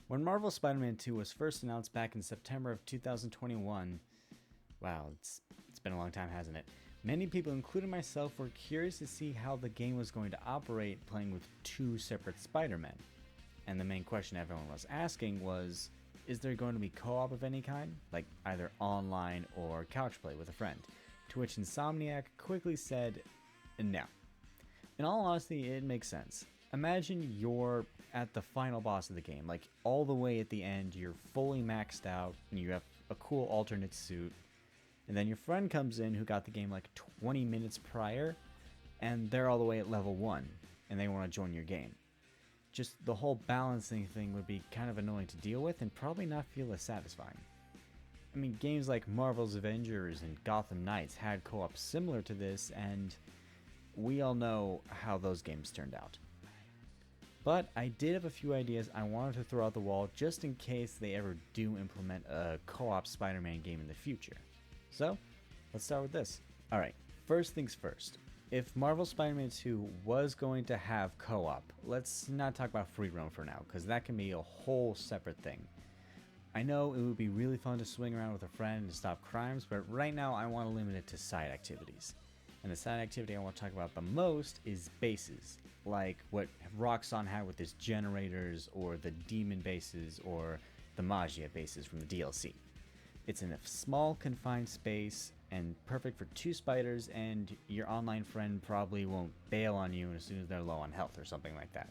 When Marvel Spider-Man 2 was first announced back in September of 2021, wow, it's been a long time, hasn't it? Many people, including myself, were curious to see how the game was going to operate playing with two separate Spider-Men. And the main question everyone was asking was, is there going to be co-op of any kind, like either online or couch play with a friend? To which Insomniac quickly said, no. In all honesty, it makes sense. Imagine you're at the final boss of the game, like all the way at the end, you're fully maxed out, and you have a cool alternate suit, and then your friend comes in who got the game like 20 minutes prior, and they're all the way at level 1, and they want to join your game. Just the whole balancing thing would be kind of annoying to deal with and probably not feel as satisfying. I mean, games like Marvel's Avengers and Gotham Knights had co-op similar to this, and we all know how those games turned out. But I did have a few ideas I wanted to throw out the wall just in case they ever do implement a co-op Spider-Man game in the future. So, let's start with this. Alright, first things first. If Marvel Spider-Man 2 was going to have co-op, let's not talk about free roam for now, because that can be a whole separate thing. I know it would be really fun to swing around with a friend and stop crimes, but right now I want to limit it to side activities. And the side activity I want to talk about the most is bases, like what Roxxon had with its generators, or the demon bases, or the Magia bases from the DLC. It's in a small, confined space, and perfect for two spiders, and your online friend probably won't bail on you as soon as they're low on health or something like that.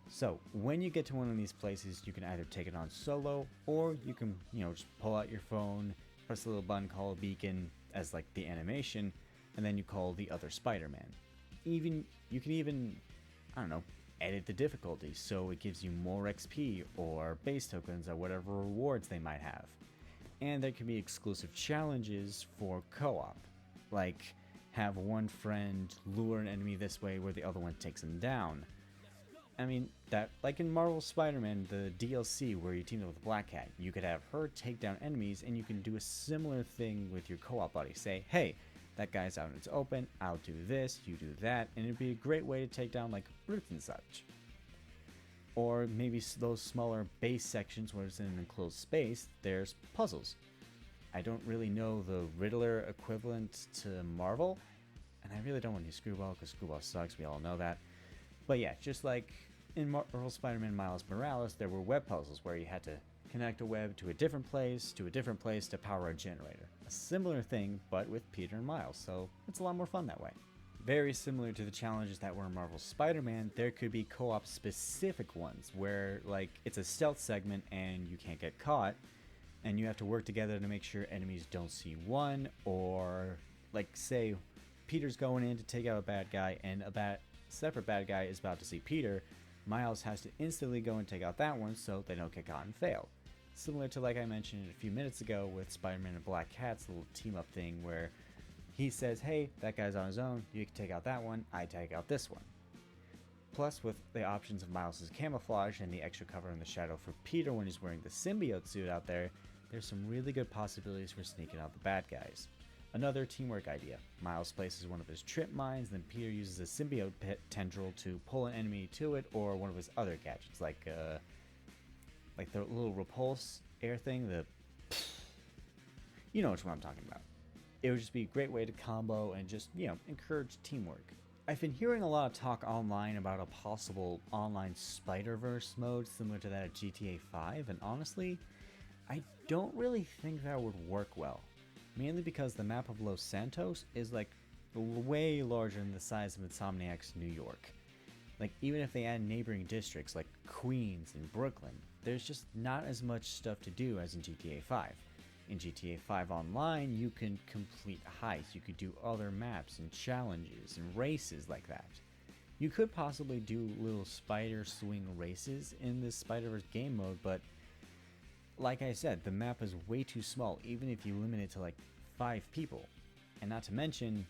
So, when you get to one of these places, you can either take it on solo, or you can, just pull out your phone, press a little button called Beacon as like the animation, and then you call the other Spider-Man. You can even, edit the difficulty so it gives you more XP or base tokens or whatever rewards they might have. And there can be exclusive challenges for co-op, like have one friend lure an enemy this way where the other one takes him down. I mean, that, like in Marvel Spider-Man, the DLC where you teamed up with Black Cat, you could have her take down enemies, and you can do a similar thing with your co-op buddy. Say, hey, that guy's out and it's open, I'll do this, you do that, and it'd be a great way to take down like brutes and such. Or maybe those smaller base sections where it's in an enclosed space, there's puzzles. I don't really know the Riddler equivalent to Marvel, and I really don't want to use Screwball because Screwball sucks, we all know that. But yeah, just like in Marvel Spider-Man Miles Morales, there were web puzzles where you had to connect a web to a different place to power a generator. A similar thing, but with Peter and Miles, so it's a lot more fun that way. Very similar to the challenges that were in Marvel Spider-Man, there could be co-op specific ones where like it's a stealth segment and you can't get caught, and you have to work together to make sure enemies don't see one, or like say Peter's going in to take out a bad guy and a separate bad guy is about to see Peter, Miles has to instantly go and take out that one so they don't get caught and fail. Similar to like I mentioned a few minutes ago with Spider-Man and Black Cat's little team up thing where he says, hey, that guy's on his own, you can take out that one, I take out this one. Plus, with the options of Miles' camouflage and the extra cover in the shadow for Peter when he's wearing the symbiote suit out there, there's some really good possibilities for sneaking out the bad guys. Another teamwork idea. Miles places one of his trip mines, then Peter uses a symbiote tendril to pull an enemy to it, or one of his other gadgets, like the little repulse air thing, you know which one I'm talking about. It would just be a great way to combo and just, encourage teamwork. I've been hearing a lot of talk online about a possible online Spider-Verse mode similar to that of GTA 5, and honestly, I don't really think that would work well. Mainly because the map of Los Santos is like way larger than the size of Insomniac's New York. Like even if they add neighboring districts like Queens and Brooklyn, there's just not as much stuff to do as in GTA 5. In GTA 5 Online, you can complete heists, you could do other maps and challenges and races like that. You could possibly do little spider swing races in this Spider-Verse game mode, but like I said, the map is way too small even if you limit it to like 5 people. And not to mention,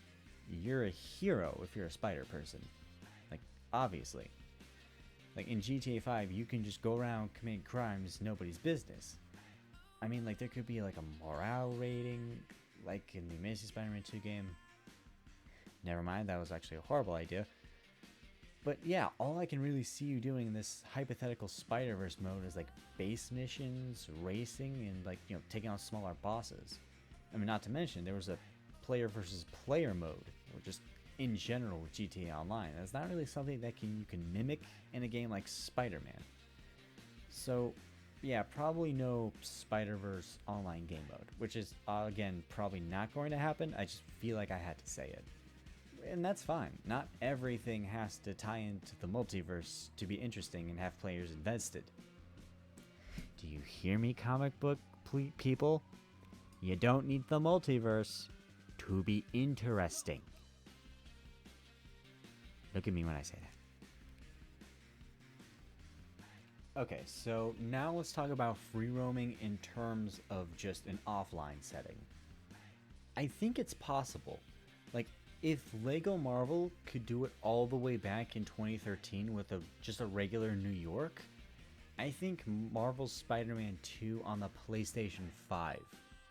you're a hero if you're a spider person. Like, obviously. Like in GTA 5, you can just go around committing crimes, nobody's business. I mean, like, there could be, like, a morale rating, like in the Amazing Spider-Man 2 game. Never mind, that was actually a horrible idea. But yeah, all I can really see you doing in this hypothetical Spider-Verse mode is like base missions, racing, and like, taking on smaller bosses. I mean, not to mention, there was a player versus player mode, or just in general with GTA Online. That's not really something that you can mimic in a game like Spider-Man. So, yeah, probably no Spider-Verse online game mode, which is, again, probably not going to happen. I just feel like I had to say it. And that's fine. Not everything has to tie into the multiverse to be interesting and have players invested. Do you hear me, comic book people? You don't need the multiverse to be interesting. Look at me when I say that. Okay, so now let's talk about free roaming in terms of just an offline setting. I think it's possible. Like, if Lego Marvel could do it all the way back in 2013 with just a regular New York, I think Marvel's Spider-Man 2 on the PlayStation 5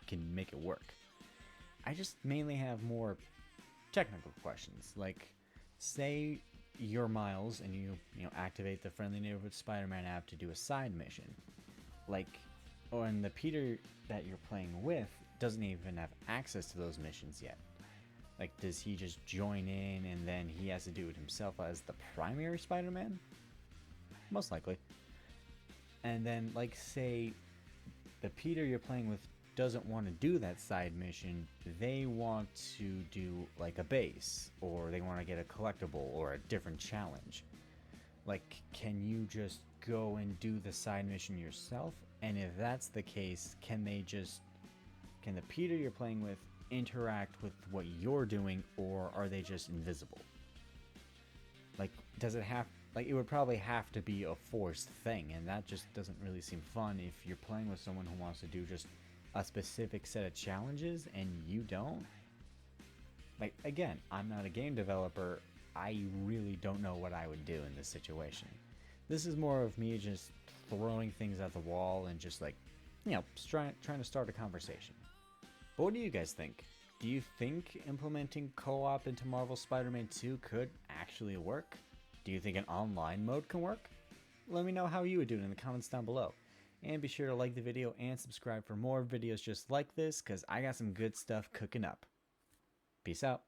can make it work. I just mainly have more technical questions, like, say you're Miles and you activate the Friendly Neighborhood Spider-Man app to do a side mission. Like, and the Peter that you're playing with doesn't even have access to those missions yet. Like, does he just join in and then he has to do it himself as the primary Spider-Man? Most likely. And then, like, say the Peter you're playing with doesn't want to do that side mission. They want to do, like, a base, or they want to get a collectible or a different challenge. Like, can you just go and do the side mission yourself? And if that's the case, can the Peter you're playing with interact with what you're doing, or are they just invisible? Like, does it have, like, it would probably have to be a forced thing, and that just doesn't really seem fun if you're playing with someone who wants to do just a specific set of challenges and you don't. Like, again, I'm not a game developer. I really don't know what I would do in this situation. This is more of me just throwing things at the wall and just, like, trying to start a conversation. But what do you guys think? Do you think implementing co-op into Marvel Spider-Man 2 could actually work? Do you think an online mode can work? Let me know how you would do it in the comments down below. And be sure to like the video and subscribe for more videos just like this, because I got some good stuff cooking up. Peace out.